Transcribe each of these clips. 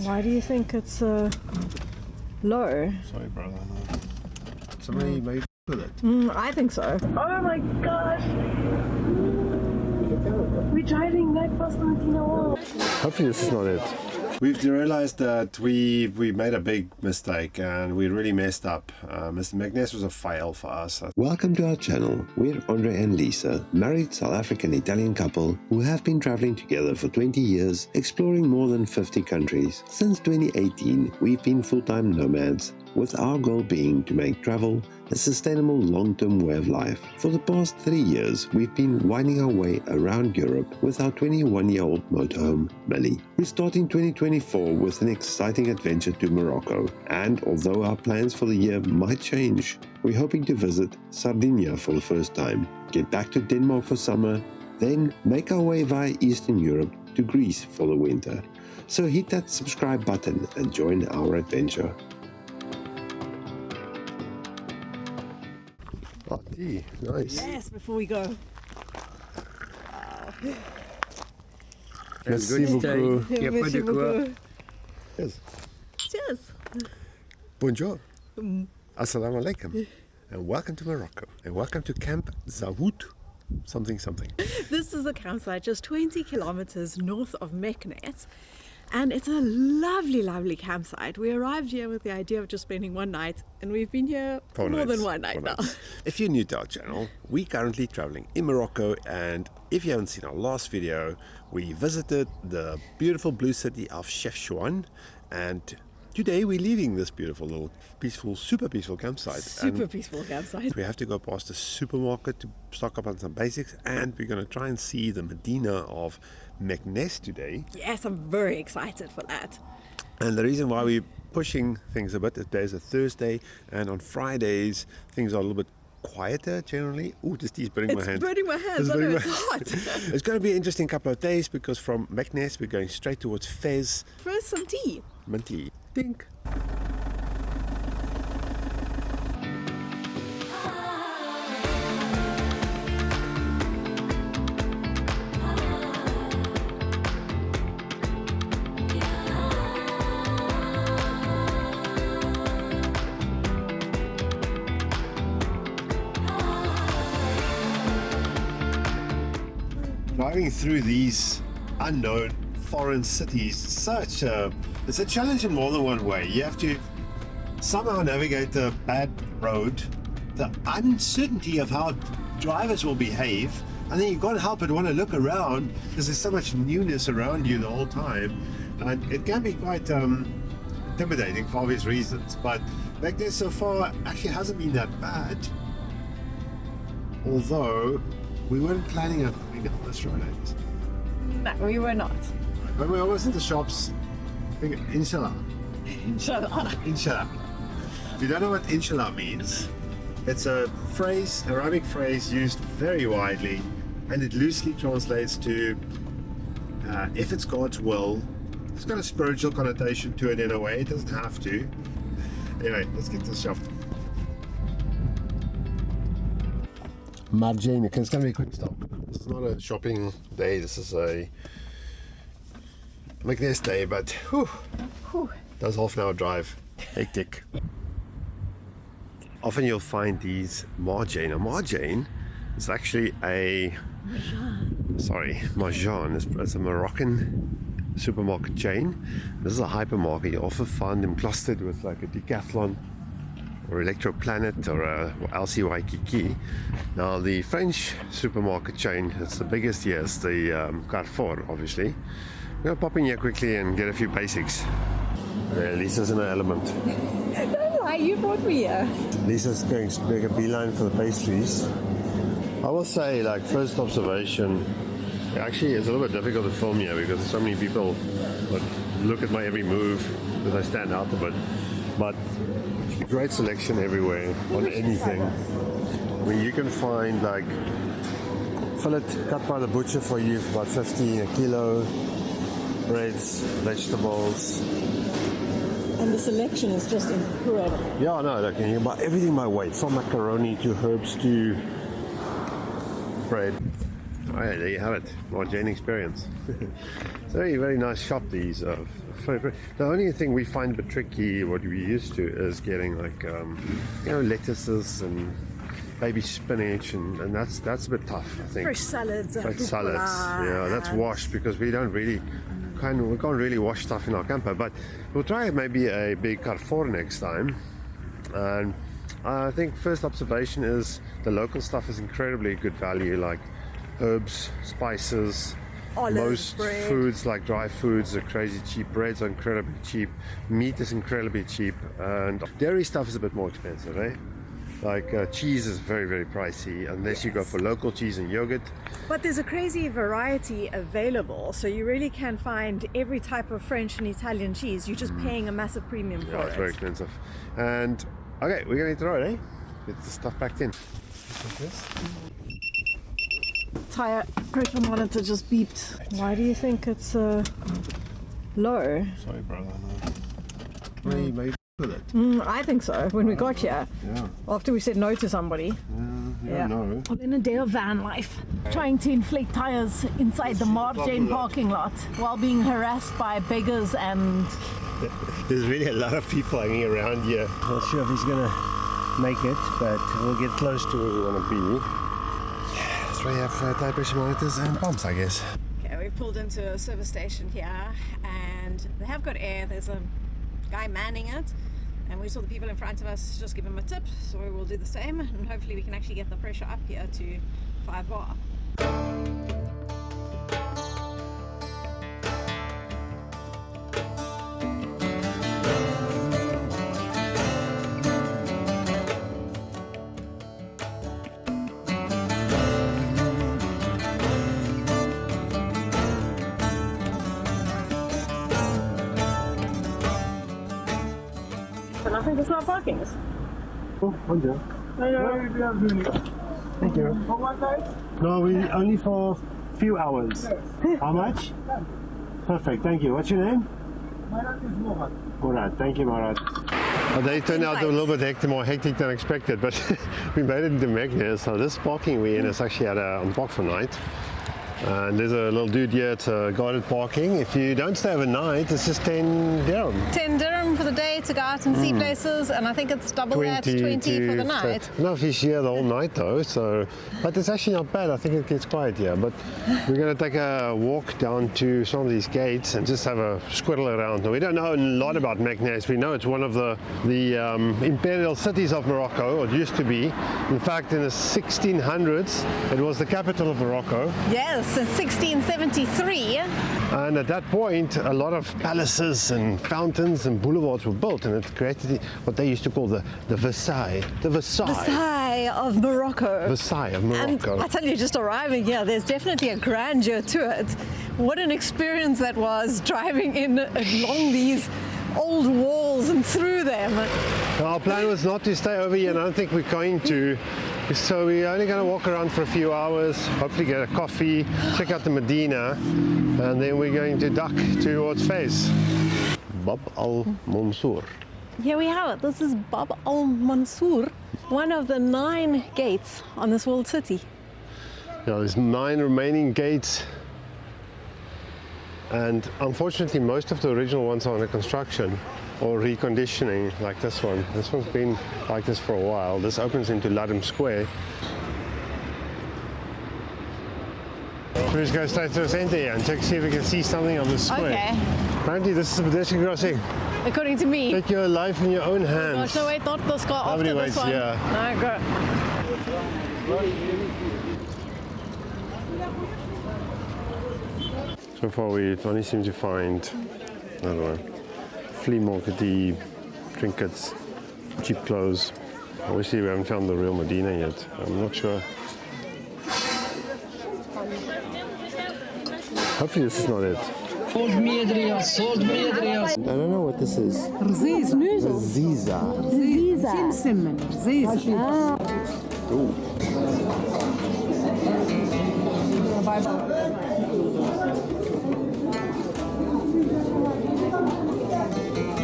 Why do you think it's low? Sorry, brother. Somebody may f with it. I think so. Oh my gosh! We're driving that past 1901. Hopefully this is not it. We've realized that we made a big mistake and we really messed up. Mr. Meknes was a fail for us. Welcome to our channel. We're Andre and Lisa, married South African-Italian couple who have been traveling together for 20 years, exploring more than 50 countries. Since 2018, we've been full-time nomads, with our goal being to make travel a sustainable long-term way of life. For the past 3 years, we've been winding our way around Europe with our 21-year-old motorhome, Millie. We're starting 2024 with an exciting adventure to Morocco, and although our plans for the year might change, we're hoping to visit Sardinia for the first time, get back to Denmark for summer, then make our way via Eastern Europe to Greece for the winter. So hit that subscribe button and join our adventure. Oh, tea. Nice. Yes, before we go. Merci beaucoup. Merci beaucoup. Yes. Cheers. Bonjour. Assalamu alaikum. And welcome to Morocco. And welcome to Camp Zawout. Something. This is a campsite just 20 kilometers north of Meknes. And it's a lovely, lovely campsite. We arrived here with the idea of just spending one night, and we've been here for more than one night now. If you're new to our channel, we're currently traveling in Morocco, and if you haven't seen our last video, we visited the beautiful blue city of Chefchaouen, and today we're leaving this beautiful little peaceful, super peaceful campsite. Super peaceful campsite. We have to go past the supermarket to stock up on some basics, and we're going to try and see the Medina of Meknes today. Yes, I'm very excited for that. And the reason why we're pushing things a bit is today's a Thursday, and on Fridays things are a little bit quieter generally. Oh, this tea's burning my hand. It's burning my hands. I know, it's hot. It's going to be an interesting couple of days because from Meknes we're going straight towards Fez. First, some tea. Minty. Dink. Driving through these unknown foreign cities, it's a challenge in more than one way. You have to somehow navigate the bad road, the uncertainty of how drivers will behave, and then you can't help but want to look around because there's so much newness around you the whole time, and it can be quite intimidating for obvious reasons. But back there so far actually hasn't been that bad, although we weren't planning on going down this road. No, we were not. When we almost at the shops, Inshallah. Inshallah. If you don't know what Inshallah means, it's a phrase, Arabic phrase used very widely, and it loosely translates to if it's God's will. It's got a spiritual connotation to it in a way. It doesn't have to. Anyway, let's get to the shop. Marjane, it's going to be a quick stop. This is not a shopping day. This is a Meknes day, but that was half an hour drive. Hectic. Often you'll find these marjane. A marjane is actually Marjan. It's a Moroccan supermarket chain. This is a hypermarket. You often find them clustered with like a Decathlon or Electroplanet or LC Waikiki. Now the French supermarket chain, it's the biggest here, it's the Carrefour, obviously. I'm going to pop in here quickly and get a few basics. Yeah, Lisa's in her element. Don't lie, you brought me here. Lisa's going to make a beeline for the pastries. I will say, like, first observation, actually it's a little bit difficult to film here because there's so many people that look at my every move because I stand out a bit. But great selection everywhere on anything. I mean, you can find like fillet cut by the butcher for you for about 15 a kilo, breads, vegetables. And the selection is just incredible. Yeah, no, like you can buy everything by weight, from macaroni to herbs to bread. Oh yeah, there you have it, Marjane experience. It's a very, very nice shop, these. The only thing we find a bit tricky, what we're used to, is getting like, lettuces and baby spinach, and that's a bit tough, I think. Fresh salads. Fresh salads, yeah, that's washed because we can't really wash stuff in our camper, but we'll try maybe a big Carrefour next time. And I think first observation is the local stuff is incredibly good value, like herbs, spices, most bread. foods like dry foods are crazy cheap, breads are incredibly cheap, meat is incredibly cheap, and dairy stuff is a bit more expensive, eh? Like cheese is very, very pricey unless you go for local cheese and yogurt. But there's a crazy variety available, so you really can find every type of French and Italian cheese. You're just paying a massive premium for Yeah, it's very expensive. And okay, we're going to throw it, eh? Get the stuff back in. Like this. Tire pressure monitor just beeped. Why do you think it's low? Sorry, brother. Maybe with it. I think so. When we got here, Yeah. after we said no to somebody. Yeah. No. In a day of van life, trying to inflate tires inside the Marjane parking lot while being harassed by beggars and... There's really a lot of people hanging around here. Not sure if he's gonna make it, but we'll get close to where we want to be. That's why you have tire pressure monitors and pumps, I guess. Okay, we've pulled into a service station here and they have got air. There's a guy manning it, and we saw the people in front of us just give him a tip, so we will do the same, and hopefully we can actually get the pressure up here to 5 bar. And I think it's not parking. Oh, bonjour. Thank you. For one night? No, we only for a few hours. How much? Perfect, thank you. What's your name? My name is Mohan. Murad, thank you, Murad. Well, they turned out a little bit more hectic than expected, but we made it into Meknes. So this parking we're in is actually at on Park for Night. And there's a little dude here at guarded parking. If you don't stay overnight, it's just 10 dirham. 10 dirham for the day to go out and see places, and I think it's double that, 20 for the night. No fish here the whole night though, so, but it's actually not bad. I think it gets quiet here. But we're going to take a walk down to some of these gates and just have a squirrel around. Now, we don't know a lot about Meknes. We know it's one of the imperial cities of Morocco, or it used to be. In fact, in the 1600s, it was the capital of Morocco. Yes, since 1673. And at that point, a lot of palaces and fountains and boulevards were built, and it created what they used to call the Versailles. Versailles of Morocco. Versailles of Morocco. And I tell you, just arriving here, there's definitely a grandeur to it. What an experience that was, driving in along these old walls and through them. Our plan was not to stay over here, and I don't think we're going to. So we're only going to walk around for a few hours, hopefully get a coffee, check out the Medina, and then we're going to duck towards Fez. Bab al Mansour. Here we have it. This is Bab al Mansour, one of the 9 gates on this walled city. Yeah, there's 9 remaining gates, and unfortunately most of the original ones are under construction or reconditioning, like this one. This one's been like this for a while. This opens into Ladam Square. We'll just go straight to the center here and check, see if we can see something of the square. Okay. Apparently this is a pedestrian crossing. According to me. Take your life in your own hands. Gosh, no, wait, not this car, Nobody after waits, this one. yeah. No, go. So far we only seem to find another one. Flea markety, trinkets, cheap clothes. Obviously we haven't found the real Medina yet. I'm not sure. Hopefully this is not it. Sold me Adrian, sold me Adrian. I don't know what this is. رزيز Ziza. رزيزة مسمن رزيز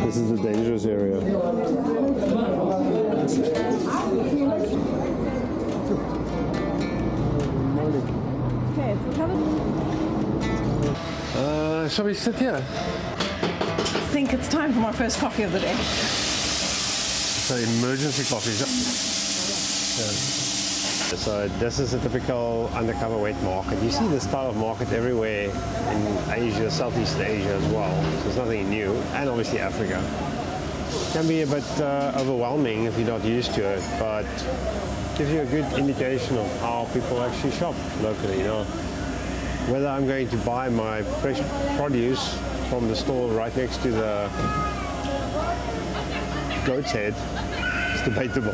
This is the dangerous area. Okay, it's shall we sit here? I think it's time for my first coffee of the day. So emergency coffee. So this is a typical undercover wet market. You see this style of market everywhere in Asia, Southeast Asia as well. So it's nothing new, and obviously Africa. It can be a bit overwhelming if you're not used to it, but gives you a good indication of how people actually shop locally. You know, whether I'm going to buy my fresh produce from the store right next to the goat's head is debatable.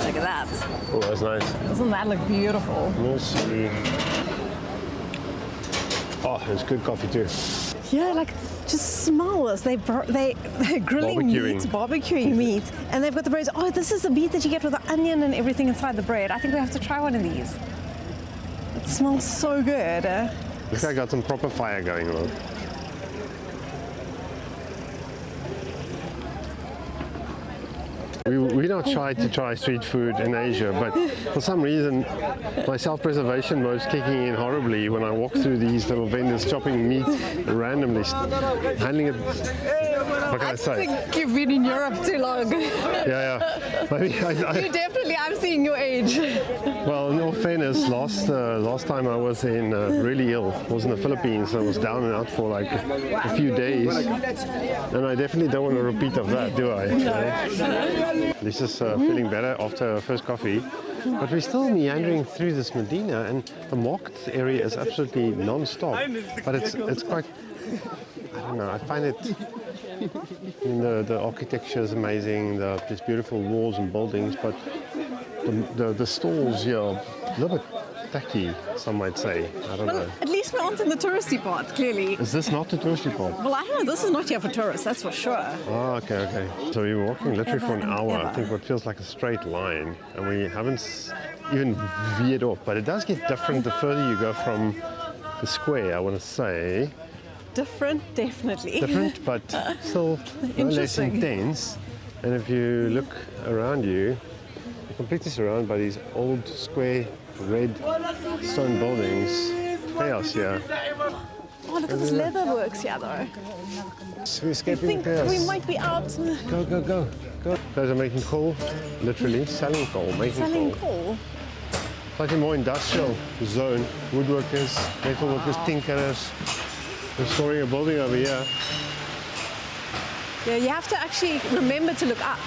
Look at that. Oh, that's nice. Doesn't that look beautiful? Let's see. Oh, it's good coffee too. Yeah, like just smell this. They're grilling meat, barbecuing meat, and they've got the breads. Oh, this is the meat that you get with the onion and everything inside the bread. I think we have to try one of these. It smells so good. This guy got some proper fire going on. We not tried to try street food in Asia, but for some reason my self-preservation mode's kicking in horribly when I walk through these little vendors chopping meat randomly, handling it. What can I say? I think you've been in Europe too long. Yeah. Maybe You definitely, I'm seeing your age. well, in all fairness, last time I was in really ill. I was in the Philippines. I was down and out for like a few days, and I definitely don't want a repeat of that, do I? No. Lisa's feeling better after her first coffee, but we're still meandering through this Medina, and the market area is absolutely non-stop. But it's quite, I don't know, I find it. I mean, the architecture is amazing. There's beautiful walls and buildings, but the stalls here are a little bit tacky, some might say. I don't know. At least we aren't in the touristy part, clearly. Is this not the touristy part? Well, I don't know. This is not here for tourists, that's for sure. Oh, okay. So we were walking literally for an hour. I think what feels like a straight line, and we haven't even veered off. But it does get different the further you go from the square, I want to say. Different, definitely. Different, but still no less intense. And if you look around you, you're completely surrounded by these old square red stone buildings. Chaos here. Oh, look at this leather works here, though. So we're I escaping think chaos. we might be out Go. Guys are making coal, literally selling coal, making selling coal. coal. Slightly more industrial zone. Woodworkers, metalworkers, tinkerers. Restoring a building over here. Yeah, you have to actually remember to look up.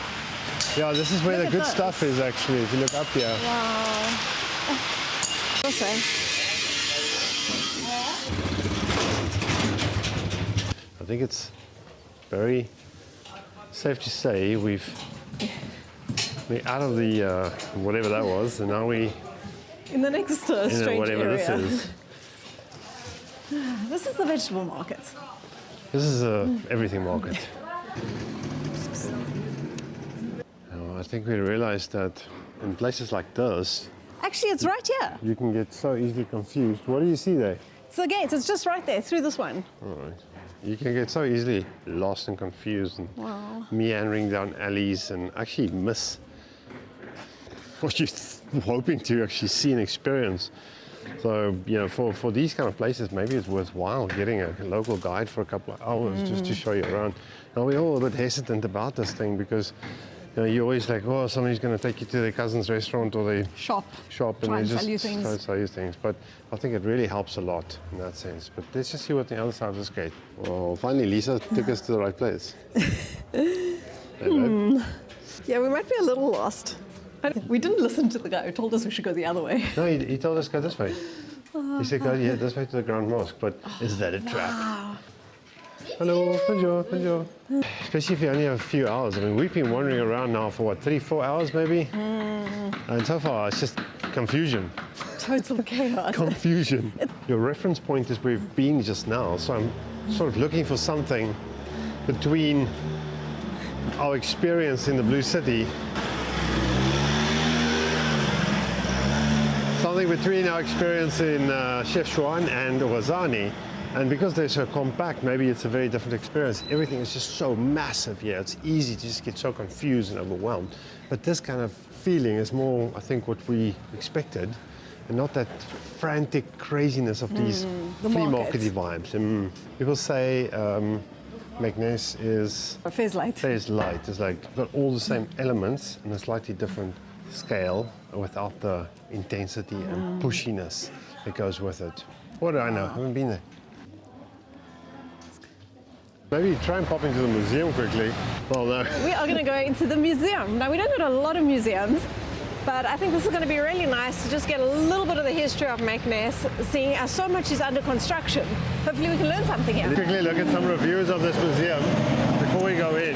Yeah, this is where Look the at good this. stuff is actually, if you look up here. Wow. This way. I think it's very safe to say we're out of the whatever that was, and now we In the next strange whatever area. this is. This is the vegetable market. This is everything market. I think we realized that in places like this, Actually, it's right here. you can get so easily confused. What do you see there? It's the gate. It's just right there through this one. All right. You can get so easily lost and confused and meandering down alleys and actually miss what you're hoping to actually see and experience. So, you know, for these kind of places, maybe it's worthwhile getting a local guide for a couple of hours just to show you around. Now, we're all a bit hesitant about this thing because, you know, you're always like, oh, somebody's going to take you to their cousin's restaurant or their Shop. and Try they and just sell you things. try and sell you things. But I think it really helps a lot in that sense. But let's just see what the other side of this gate. Well, finally, Lisa took us to the right place. Hey, babe. Yeah, we might be a little lost. We didn't listen to the guy who told us we should go the other way. No, he told us go this way. He said go this way to the Grand Mosque. But is that a trap? Wow. Hello, bonjour. Especially if you only have a few hours. I mean, we've been wandering around now for what, 3-4 hours maybe? And so far it's just confusion. Total chaos. Confusion. Your reference point is where we've been just now, so I'm sort of looking for something between our experience in the Blue City, something between our experience in Chefchaouen and Ouarzani. And because they're so compact, maybe it's a very different experience. Everything is just so massive here. It's easy to just get so confused and overwhelmed. But this kind of feeling is more, I think, what we expected. and not that frantic craziness of these the flea market. markety vibes. People say Meknes is Fez light. Fez light. It's like got all the same elements in a slightly different scale without the intensity and pushiness that goes with it. What do I know? I haven't been there. Maybe try and pop into the museum quickly. Well, no. We are going to go into the museum. Now, we don't go to a lot of museums, but I think this is going to be really nice to just get a little bit of the history of Meknes, seeing as so much is under construction. Hopefully we can learn something here. Quickly look at some reviews of this museum before we go in.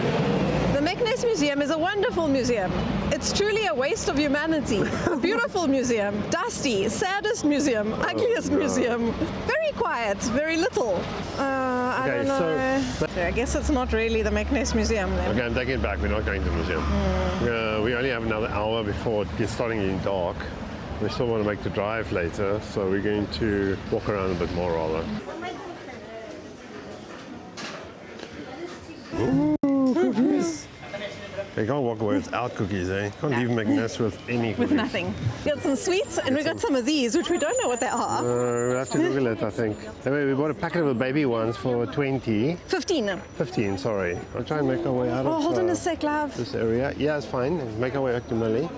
The Meknes Museum is a wonderful museum. It's truly a waste of humanity. A beautiful museum, dusty, saddest museum, ugliest museum. Very quiet, very little. I don't know. I guess it's not really the Meknes Museum then. Okay, I'm taking it back. We're not going to the museum. We only have another hour before it gets starting getting dark. We still want to make the drive later, so we're going to walk around a bit more rather. Ooh, cookies! You can't walk away without cookies, eh? You can't leave Meknes with any cookies. With nothing. We got some sweets and we got some of these, which we don't know what they are. We'll have to Google it, I think. Anyway, we bought a packet of the baby ones for 20. 15. 15, sorry. I'll try and make our way out of Hold on a sec, love. this area. Yeah, it's fine. Make our way back to Millie.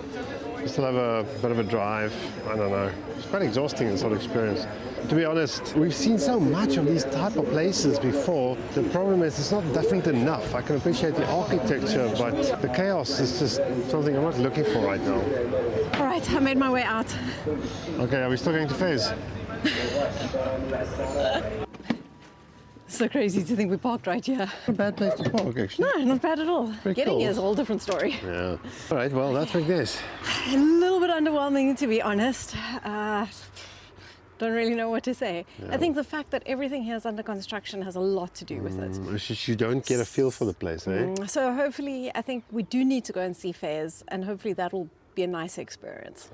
We still have a bit of a drive. I don't know. It's quite exhausting, this whole experience. To be honest, we've seen so much of these type of places before. The problem is it's not different enough. I can appreciate the architecture, but the chaos is just something I'm not looking for right now. All right, I made my way out. Okay, are we still going to Fez? So crazy to think we parked right here. Not a bad place to park, actually. No, not bad at all. Very Getting cool. here is a whole different story. Yeah. All right, well, that's like this. A little bit underwhelming, to be honest. Don't really know what to say. I think the fact that everything here is under construction has a lot to do with it. It's just you don't get a feel for the place, eh? So hopefully, I think we do need to go and see Fez, and hopefully that will be a nice experience.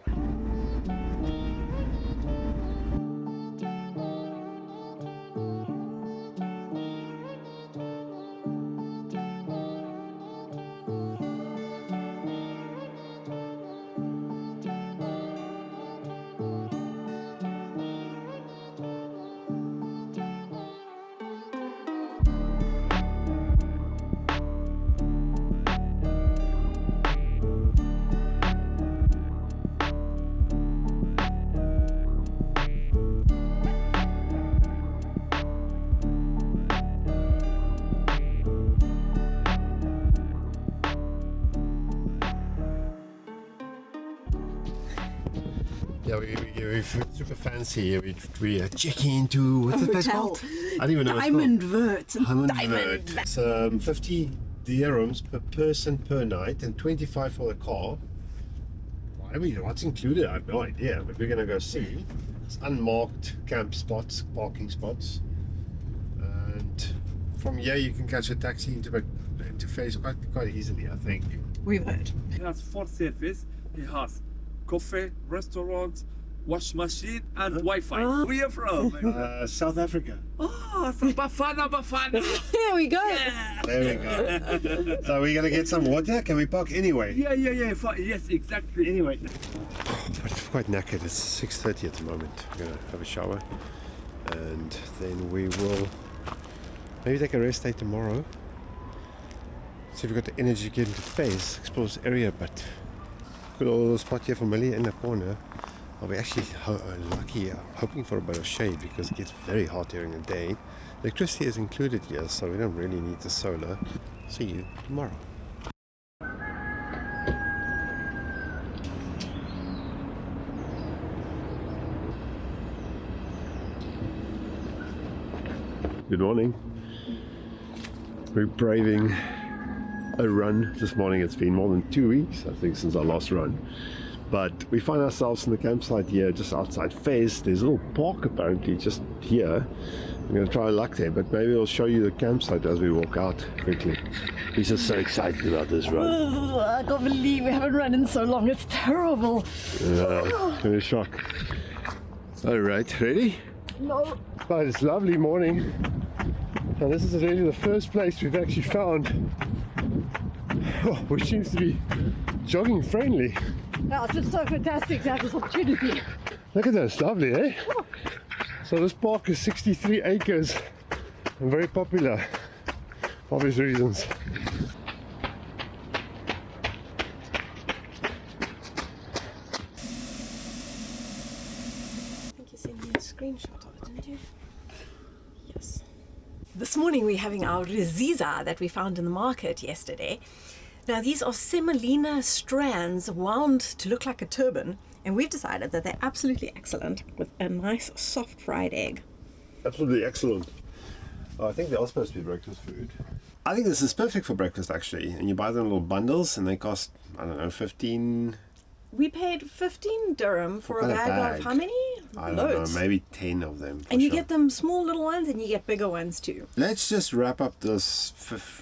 Yeah, we're super fancy. We are checking into what's the place called? I don't even know Diamond Vert. Diamond Vert. It's 50 dirhams per person per night and 25 for the car. I mean, what's included? I have no idea, but we're gonna go see. It's unmarked camp spots, parking spots, and from here you can catch a taxi into Fez quite easily, I think. We've heard. It has 4 services. It has coffee, restaurant, wash machine, and Wi-Fi. Where are you from? South Africa. Oh, from Bafana. Here we go. There we go. So we're gonna get some water. Can we park anyway? Yeah. Yes, exactly. Anyway. But I'm quite knackered. It's 6:30 at the moment. I'm gonna have a shower, and then we will maybe take a rest day tomorrow. See if we've got the energy to get into Fez, explore this area, but good old spot here for Millie in the corner. I'll be actually lucky, hoping for a bit of shade because it gets very hot during the day. Electricity is included here, so we don't really need the solar. See you tomorrow. Good morning. We're braving a run this morning. It's been more than 2 weeks, I think, since our last run. But we find ourselves in the campsite here, just outside Fez. There's a little park apparently just here. I'm going to try our luck there, but maybe I'll show you the campsite as we walk out quickly. He's just so excited about this run. I can't believe we haven't run in so long. It's terrible. Yeah, in a shock. All right, ready? No. Oh, it's a lovely morning. Now this is really the first place we've actually found which seems to be jogging friendly. Yeah, it's just so fantastic to have this opportunity. Look at this, lovely, eh? So this park is 63 acres and very popular for obvious reasons. I think you sent me a screenshot of it, didn't you? Yes. This morning we're having our Riziza that we found in the market yesterday. Now these are semolina strands wound to look like a turban, and we've decided that they're absolutely excellent with a nice soft fried egg. Absolutely excellent. Oh, I think they are supposed to be breakfast food. I think this is perfect for breakfast actually, and you buy them in little bundles and they cost, I don't know, 15. We paid 15 dirham for a What kind of bag bag? of how many? I don't Loads. know, maybe 10 of them. And you sure. get them small little ones and you get bigger ones too. Let's just wrap up this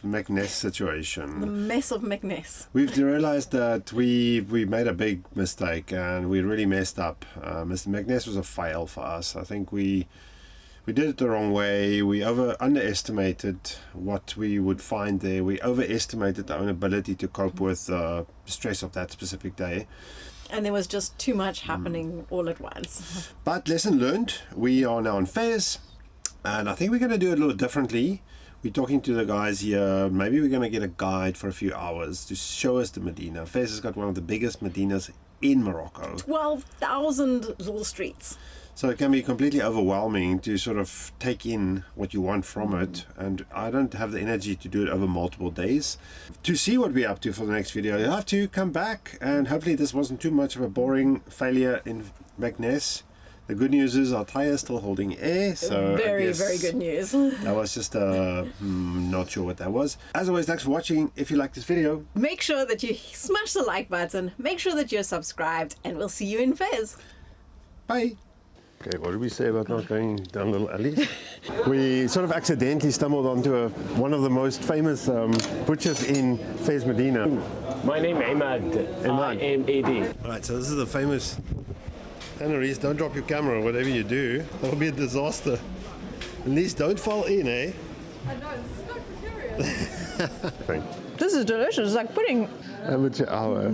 McNess situation. The mess of McNess. We've realized that we made a big mistake and we really messed up. Mr. McNess was a fail for us. I think we did it the wrong way. We underestimated what we would find there. We overestimated our own ability to cope with the stress of that specific day. And there was just too much happening all at once. But lesson learned. We are now on Fez, and I think we're going to do it a little differently. We're talking to the guys here. Maybe we're going to get a guide for a few hours to show us the Medina. Fez has got one of the biggest Medinas in Morocco. 12,000 little streets. So it can be completely overwhelming to sort of take in what you want from it, and I don't have the energy to do it over multiple days. To see what we're up to for the next video, you'll have to come back, and hopefully this wasn't too much of a boring failure in McNess. The good news is our tire is still holding air, so Very, I guess very good news. that was just not sure what that was. As always, thanks for watching. If you like this video, Make sure that you smash the like button, make sure that you're subscribed, and we'll see you in Fez. bye. Okay, what did we say about not going down little alleys? We sort of accidentally stumbled onto one of the most famous butchers in Fez Medina. My name is Ahmad. I-M-A-D. All right, so this is the famous tanneries. Don't drop your camera, whatever you do. That'll be a disaster. At least don't fall in, eh? I know, this is quite precarious. Thank This is delicious, it's like pudding. Amateur hour.